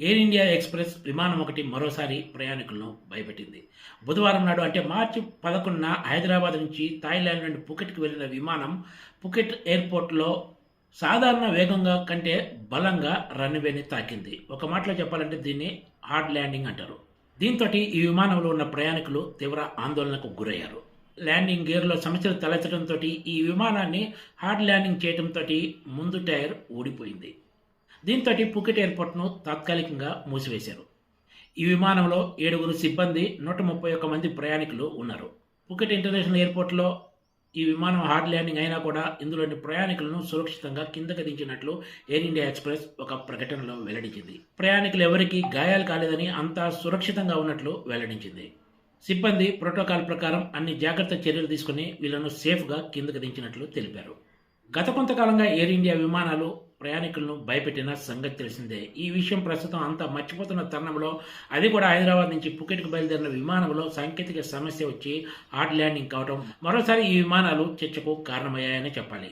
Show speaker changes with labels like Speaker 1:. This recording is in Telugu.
Speaker 1: ఎయిర్ ఇండియా ఎక్స్‌ప్రెస్ విమానం ఒకటి మరోసారి ప్రయాణికులను భయపెట్టింది. బుధవారం నాడు అంటే మార్చి 11న హైదరాబాద్ నుంచి థాయిలాండ్ నుండి పుకెట్‌కి వెళ్లిన విమానం పుకెట్ ఎయిర్‌పోర్ట్‌లో సాధారణ వేగంగా కంటే బలంగా రన్‌వేని తాకింది. ఒక మాటలో చెప్పాలంటే దీన్ని హార్డ్ ల్యాండింగ్ అంటారు. దీంతోటి ఈ విమానంలో ఉన్న ప్రయాణికులు తీవ్ర ఆందోళనకు గురయ్యారు. ల్యాండింగ్ గేర్‌లో సమస్యలు తలెత్తడంతోటి ఈ విమానాన్ని హార్డ్ ల్యాండింగ్ చేయడంతోటి ముందు టైర్ ఊడిపోయింది. దీంతోటి పుకెట్ ఎయిర్‌పోర్ట్‌ను తాత్కాలికంగా మూసివేశారు. ఈ విమానంలో 7 సిబ్బంది, 131 మంది ప్రయాణికులు ఉన్నారు. పుకెట్ ఇంటర్నేషనల్ ఎయిర్‌పోర్ట్‌లో ఈ విమానం హార్డ్ ల్యాండింగ్ అయినా కూడా ఇందులోని ప్రయాణికులను సురక్షితంగా కిందకి దించినట్లు ఎయిర్ ఇండియా ఎక్స్‌ప్రెస్ ఒక ప్రకటనలో వెల్లడించింది. ప్రయాణికులు ఎవరికీ గాయాలు కాలేదని, అంతా సురక్షితంగా ఉన్నట్లు వెల్లడించింది. సిబ్బంది ప్రోటోకాల్ ప్రకారం అన్ని జాగ్రత్త చర్యలు తీసుకుని వీళ్లను సేఫ్‌గా కిందకి దించినట్లు తెలిపారు. గత కొంతకాలంగా ఎయిర్ ఇండియా విమానాలు ప్రయాణికులను భయపెట్టిన సంగతి తెలిసిందే. ఈ విషయం ప్రస్తుతం అంతా మర్చిపోతున్న తరుణంలో అది కూడా హైదరాబాద్ నుంచి పుకెట్‌కు బయలుదేరిన విమానంలో సాంకేతిక సమస్య వచ్చి హార్డ్ ల్యాండింగ్ కావడం మరోసారి ఈ విమానాలు చర్చకు కారణమయ్యాయని చెప్పాలి.